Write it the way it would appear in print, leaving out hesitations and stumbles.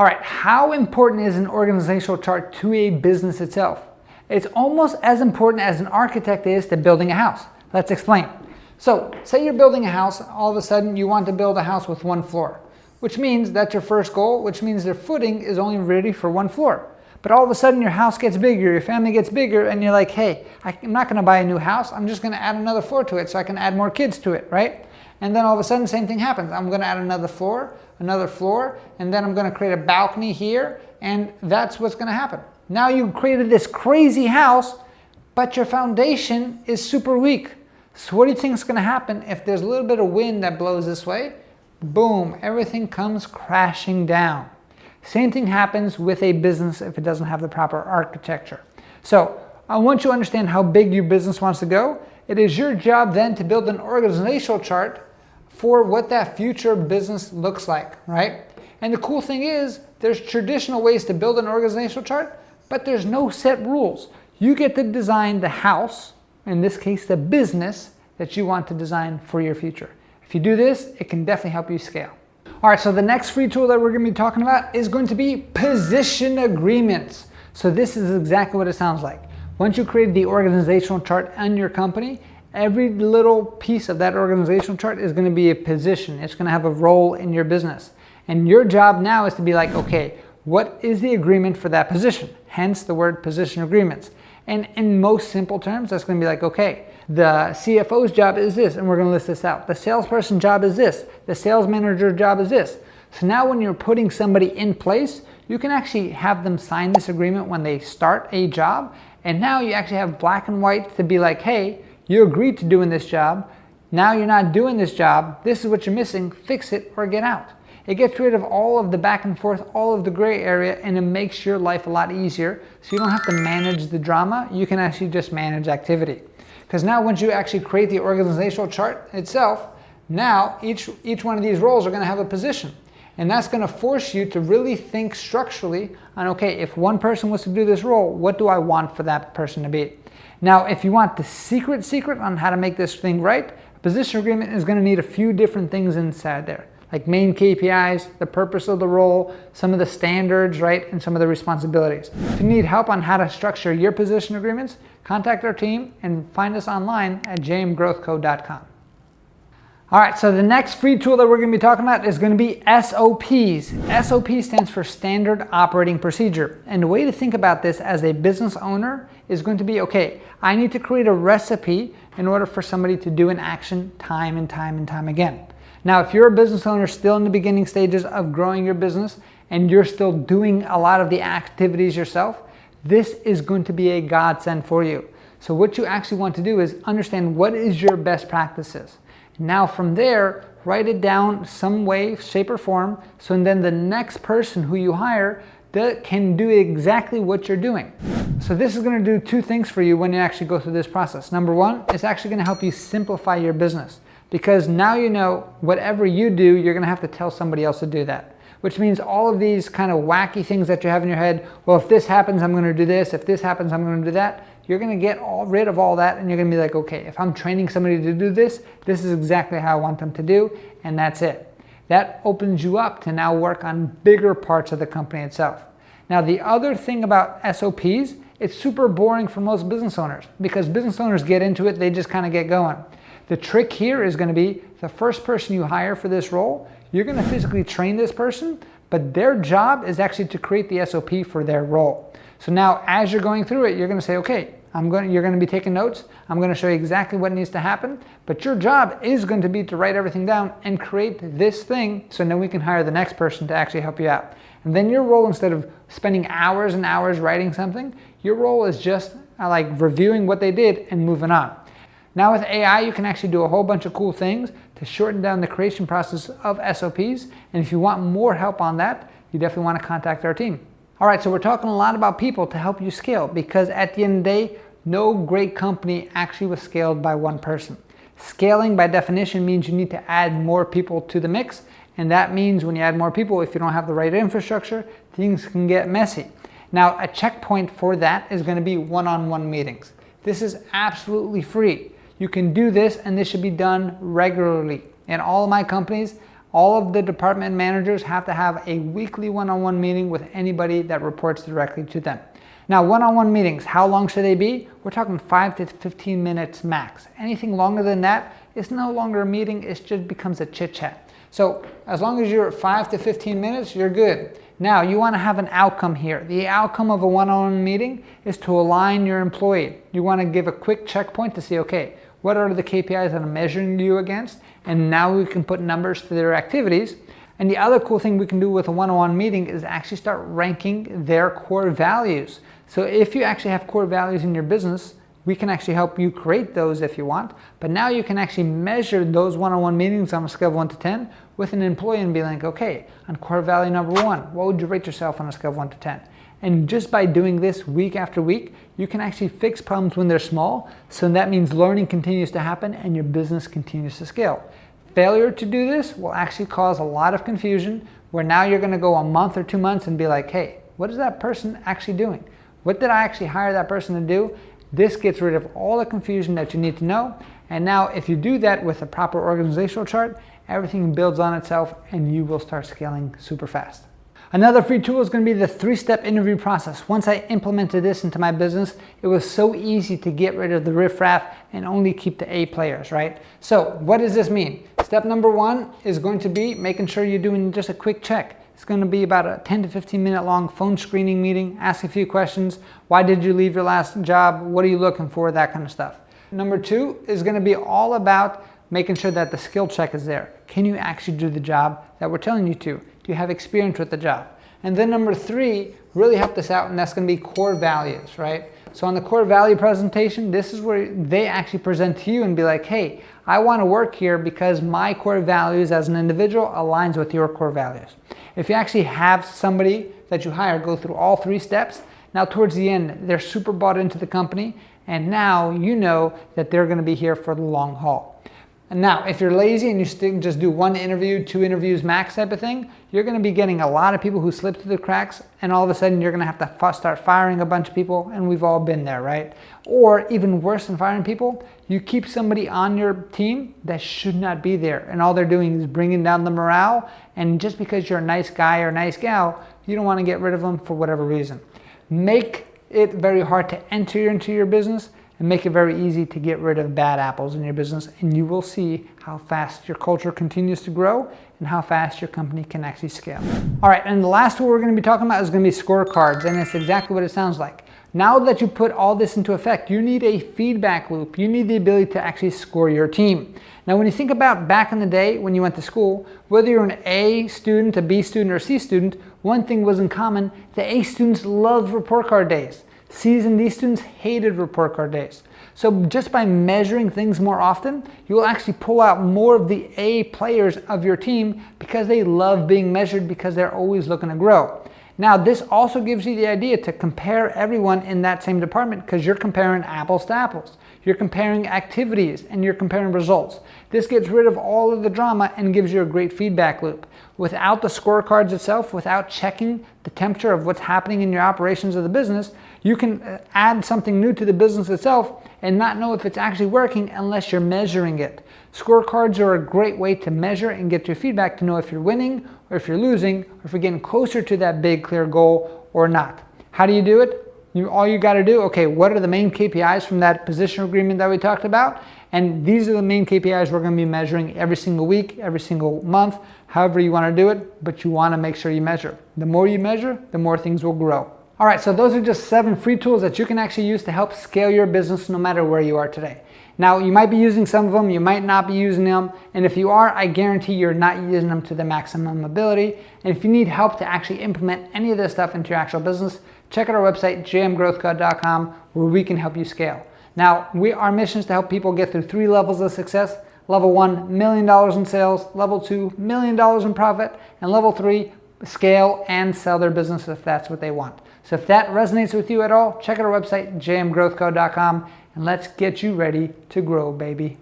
All right, how important is an organizational chart to a business itself? It's almost as important as an architect is to building a house. Let's explain. So, say you're building a house, all of a sudden you want to build a house with one floor, which means that's your first goal, which means their footing is only ready for one floor. But all of a sudden your house gets bigger, your family gets bigger, and you're like, hey, I'm not gonna buy a new house, I'm just gonna add another floor to it so I can add more kids to it, right? And then all of a sudden, same thing happens. I'm gonna add another floor, and then I'm gonna create a balcony here, and that's what's gonna happen. Now you created this crazy house, but your foundation is super weak. So what do you think is gonna happen if there's a little bit of wind that blows this way? Boom, everything comes crashing down. Same thing happens with a business if it doesn't have the proper architecture. So I want you to understand how big your business wants to go. It is your job then to build an organizational chart for what that future business looks like, right? And the cool thing is there's traditional ways to build an organizational chart, but there's no set rules. You get to design the house, in this case the business, that you want to design for your future. If you do this, it can definitely help you scale. All right, so the next free tool that we're gonna be talking about is going to be position agreements. So this is exactly what it sounds like. Once you create the organizational chart on your company, every little piece of that organizational chart is gonna be a position. It's gonna have a role in your business. And your job now is to be like, okay, what is the agreement for that position? Hence the word position agreements. And in most simple terms, that's gonna be like, okay, the CFO's job is this, and we're gonna list this out. The salesperson's job is this. The sales manager's job is this. So now when you're putting somebody in place, you can actually have them sign this agreement when they start a job. And now you actually have black and white to be like, hey, you agreed to doing this job. Now you're not doing this job. This is what you're missing. Fix it or get out. It gets rid of all of the back and forth, all of the gray area, and it makes your life a lot easier. So you don't have to manage the drama. You can actually just manage activity. Because now once you actually create the organizational chart itself, now each one of these roles are going to have a position. And that's going to force you to really think structurally on, okay, if one person was to do this role, what do I want for that person to be? Now, if you want the secret on how to make this thing right, a position agreement is going to need a few different things inside there, like main KPIs, the purpose of the role, some of the standards, right, and some of the responsibilities. If you need help on how to structure your position agreements, contact our team and find us online at jmgrowthco.com. All right, so the next free tool that we're going to be talking about is going to be SOPs. SOP stands for Standard Operating Procedure. And the way to think about this as a business owner is going to be, okay, I need to create a recipe in order for somebody to do an action time and time again. Now, if you're a business owner still in the beginning stages of growing your business and you're still doing a lot of the activities yourself, this is going to be a godsend for you. So what you actually want to do is understand what is your best practices. Now from there, write it down some way, shape or form, so then the next person who you hire can do exactly what you're doing. So this is going to do two things for you when you actually go through this process. Number one, it's actually going to help you simplify your business, because now you know whatever you do, you're going to have to tell somebody else to do that. Which means all of these kind of wacky things that you have in your head, well, if this happens, I'm going to do this. If this happens, I'm going to do that. You're going to get rid of all that, and you're going to be like, okay, if I'm training somebody to do this, this is exactly how I want them to do, and that's it. That opens you up to now work on bigger parts of the company itself. Now, the other thing about SOPs, it's super boring for most business owners, because business owners get into it, they just kind of get going. The trick here is going to be the first person you hire for this role, you're going to physically train this person, but their job is actually to create the SOP for their role. So now as you're going through it, you're going to say, okay, you're going to be taking notes. I'm going to show you exactly what needs to happen, but your job is going to be to write everything down and create this thing so then we can hire the next person to actually help you out. And then your role, instead of spending hours and hours writing something, your role is just like reviewing what they did and moving on. Now with AI, you can actually do a whole bunch of cool things to shorten down the creation process of SOPs. And if you want more help on that, you definitely want to contact our team. All right, so we're talking a lot about people to help you scale, because at the end of the day, no great company actually was scaled by one person. Scaling by definition means you need to add more people to the mix. And that means when you add more people, if you don't have the right infrastructure, things can get messy. Now, a checkpoint for that is going to be one-on-one meetings. This is absolutely free. You can do this, and this should be done regularly. In all of my companies, all of the department managers have to have a weekly one-on-one meeting with anybody that reports directly to them. Now, one-on-one meetings, how long should they be? We're talking 5 to 15 minutes max. Anything longer than that, it's no longer a meeting, it just becomes a chit-chat. So as long as you're at 5 to 15 minutes, you're good. Now, you want to have an outcome here. The outcome of a one-on-one meeting is to align your employee. You want to give a quick checkpoint to see, okay, what are the KPIs that I'm measuring you against? And now we can put numbers to their activities. And the other cool thing we can do with a one-on-one meeting is actually start ranking their core values. So if you actually have core values in your business, we can actually help you create those if you want. But now you can actually measure those one-on-one meetings on a scale of 1 to 10 with an employee and be like, okay, on core value number 1, what would you rate yourself on a scale of 1 to 10? And just by doing this week after week, you can actually fix problems when they're small. So that means learning continues to happen and your business continues to scale. Failure to do this will actually cause a lot of confusion, where now you're going to go a month or 2 months and be like, hey, what is that person actually doing? What did I actually hire that person to do? This gets rid of all the confusion that you need to know. And now if you do that with a proper organizational chart, everything builds on itself and you will start scaling super fast. Another free tool is going to be the 3-step interview process. Once I implemented this into my business, it was so easy to get rid of the riffraff and only keep the A players, right? So what does this mean? Step number 1 is going to be making sure you're doing just a quick check. It's going to be about a 10 to 15 minute long phone screening meeting. Ask a few questions. Why did you leave your last job? What are you looking for? That kind of stuff. Number 2 is going to be all about making sure that the skill check is there. Can you actually do the job that we're telling you to? Do you have experience with the job? And then number 3 really helped us out, and that's going to be core values, right? So on the core value presentation, this is where they actually present to you and be like, hey, I want to work here because my core values as an individual aligns with your core values. If you actually have somebody that you hire go through all 3 steps, now towards the end, they're super bought into the company, and now you know that they're going to be here for the long haul. And now, if you're lazy and you just do 1 interview, 2 interviews max type of thing, you're going to be getting a lot of people who slip through the cracks, and all of a sudden you're going to have to start firing a bunch of people, and we've all been there, right? Or even worse than firing people, you keep somebody on your team that should not be there, and all they're doing is bringing down the morale, and just because you're a nice guy or a nice gal, you don't want to get rid of them for whatever reason. Make it very hard to enter into your business, and make it very easy to get rid of bad apples in your business, and you will see how fast your culture continues to grow and how fast your company can actually scale. All right, and the last tool we're going to be talking about is going to be scorecards, and it's exactly what it sounds like. Now that you put all this into effect, you need a feedback loop. You need the ability to actually score your team. Now, when you think about back in the day when you went to school, whether you're an A student, a B student, or a C student, one thing was in common: the A students loved report card days. C's and D students hated report card days. So just by measuring things more often, you will actually pull out more of the A players of your team because they love being measured, because they're always looking to grow. Now, this also gives you the idea to compare everyone in that same department, because you're comparing apples to apples. You're comparing activities and you're comparing results. This gets rid of all of the drama and gives you a great feedback loop. Without the scorecards itself, without checking the temperature of what's happening in your operations of the business, you can add something new to the business itself and not know if it's actually working unless you're measuring it. Scorecards are a great way to measure and get your feedback to know if you're winning or if you're losing, or if you're getting closer to that big clear goal or not. How do you do it? All you got to do, okay, what are the main KPIs from that position agreement that we talked about? And these are the main KPIs we're going to be measuring every single week, every single month, however you want to do it, but you want to make sure you measure. The more you measure, the more things will grow. All right, so those are just 7 free tools that you can actually use to help scale your business no matter where you are today. Now, you might be using some of them, you might not be using them, and if you are, I guarantee you're not using them to the maximum ability. And if you need help to actually implement any of this stuff into your actual business, check out our website, jmgrowthcode.com, where we can help you scale. Now, our mission is to help people get through 3 levels of success. Level 1, $1 million in sales. Level 2, $1 million in profit. And level 3, scale and sell their business if that's what they want. So if that resonates with you at all, check out our website, jmgrowthcode.com, and let's get you ready to grow, baby.